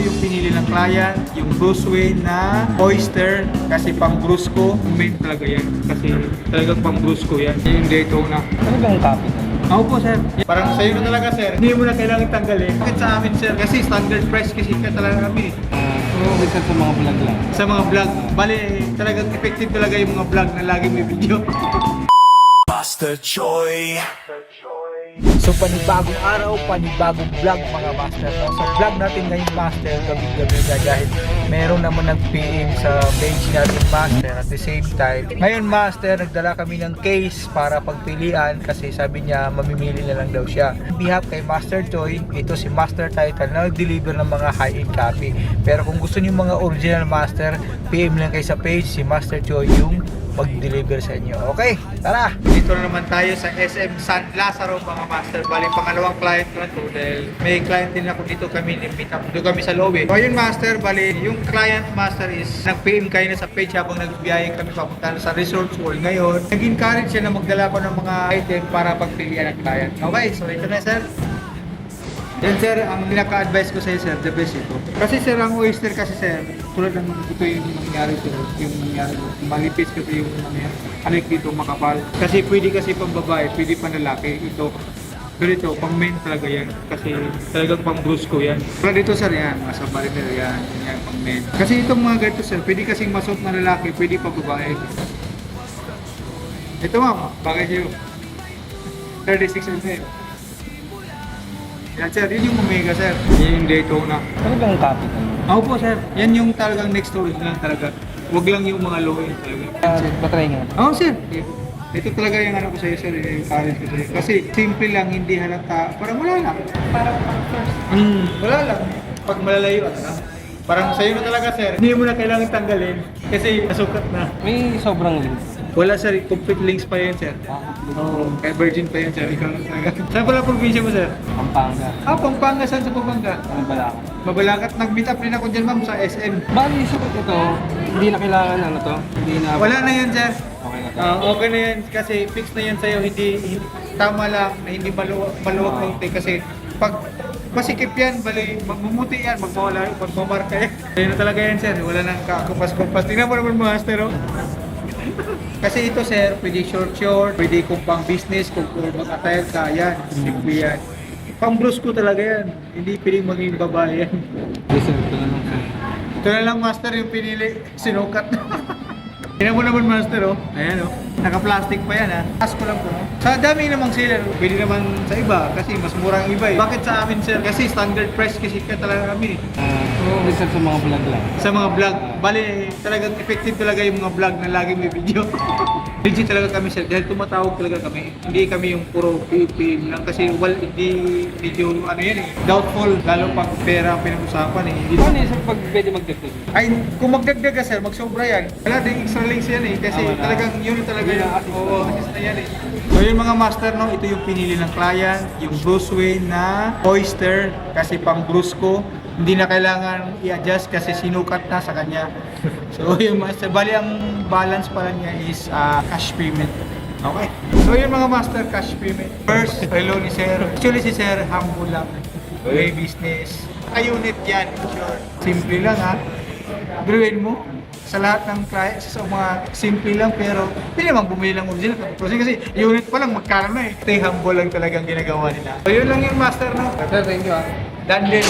ito yung pinili ng client, yung Bruce Wayne na Oyster, kasi pang Brusco. Main talaga yan, kasi talagang pang Brusco yan. Yung Daytona. Ano bang copy? Ako po, sir. Parang sa'yo na talaga, sir. Hindi mo na kailangan tanggalin. Bakit sa amin, sir? Kasi standard price kasi ka talaga kami. Isa sa mga vlog lang. Sa mga vlog, bali talagang effective talaga yung mga vlog na lagi may video. Master Choi. So panibagong araw, panibagong vlog mga master. No? So vlog natin ngayon master, gabi-gabi na dahil meron naman nag-PM sa page natin master at the same time. Ngayon master, nagdala kami ng case para pagpilian kasi sabi niya mamimili na lang daw siya. Behalf kay Master Choi, ito si Master Titan na nag-deliver ng mga high-end copy. Pero kung gusto niyo mga original master, PM lang kayo sa page, si Master Choi yung mag-deliver sa inyo. Okay, tara! Dito na naman tayo sa SM San Lazaro mga master. Bali, pangalawang client ko na to dahil may client din ako dito kami ni-meet up. Doon kami sa lobby. So yun master, bali, yung client master is nag-PM kayo na sa page habang nagbiyahe kami papunta sa Resorts World ngayon. Nag-encourage siya na magdala ko ng mga item para pagpilian ng client. Okay, so ito na sir. Yan sir, ang pinaka-advise ko sa iyo sir, the best ito. Kasi sir, ang oyster kasi sir, tulad ng ito yung nangyari sir, yung nangyari, malipis kasi yung nangyari. Alik dito makapal. Kasi pwede kasi pang babae, pwede pang lalaki. Ito, ganito, pang men talaga yan. Kasi talagang pang brusco yan. Pero dito sir, yan, nasa bariter yan, yan pang men. Kasi itong mga ganito sir, pwede kasing masuot na lalaki, pwede pang babae. Ito ma'am, bagay nyo. 36 mm. Yan sir, yun yung Omega sir. Yan yung Daytona. Ano bang copy? Ako po sir, yan yung talagang next to original talaga. Huwag lang yung mga low end talaga. Patry nga. Oo sir. Ito talaga yung ano ko sa'yo sir, yung current ko sa'yo. Kasi simple lang, hindi halata. Parang wala lang. Parang first. Wala lang. Pag malalayo, ano na. Parang sa'yo na talaga sir. Hindi mo na kailangan tanggalin kasi nasukat na. May sobrang links. Wala sir, complete links pa yan sir. Oo, kaya virgin pa yan sir. Ikaw na talaga. Saan pala probinsya mo sir? Pampanga. Ah, Pampanga. Saan sa Pampanga? Ano ba lang? Mabalakat. Nag-meet up rin ako dyan ma'am sa SM. Bali, sukat ito. Hindi na kailangan ano to. Hindi na. Wala na yan sir. Okay na to. Okay na yan kasi fix na yan sa'yo. Hindi tama lang na hindi maluwag konti kasi pag masikip yan, bali, magmumuti yan, magmamarka yan. Ayun na talaga yan sir. Wala nang kakupas-kupas. Tingnan mo naman master oh. Kasi ito sir, pwede short, pwede kung pang business, kung mag-attire ka, yan, simple yan. Pang brusco talaga yan, hindi pwedeng maging babae yan. Listen, ito na lang. Ito na lang master yung pinili, sinukat. Tingnan mo naman master oh, ayan oh. Naka-plastic pa yan ha. Ask ko lang po no. Sa dami namang seller, pwede naman sa iba kasi mas murang iba eh. Bakit sa amin sir? Kasi standard price kasi ka talaga kami. Isa sa mga vlog lang. Sa mga vlog, bali talagang effective talaga yung mga vlog na lagi may video. Legit talaga kami sir, dahil tumatawag talaga kami. Hindi kami yung puro PM lang kasi hindi medyo ano yan eh, doubtful. Lalo pag pera ang pinag-usapan eh. Hindi Paano yung pag pwede magdagdag? ay, kung magdagdag ka sir, magsobra yan. Wala din extra links yan eh, kasi Wala. talagang yun talaga Yun yung ang assist assist na yan eh. So yun mga master no, ito yung pinili ng client, yung Bruce Wayne na Oyster, kasi pang Brusco. Hindi na kailangan i-adjust kasi sinukat na sa kanya. So yung master, bali ang balance pala niya is cash payment. Okay. So yun mga master, cash payment. First, hello ni sir. Actually si sir, humble lang. May business. Unit yan, sure. Simple lang ha. Biruin mo, sa lahat ng clients, sa mga simple lang pero pwede naman bumili ng original. Kasi unit pa lang magkano na eh. Stay humble lang talagang ginagawa nila. So yun lang yung master no. Sir, thank you ah. Done din.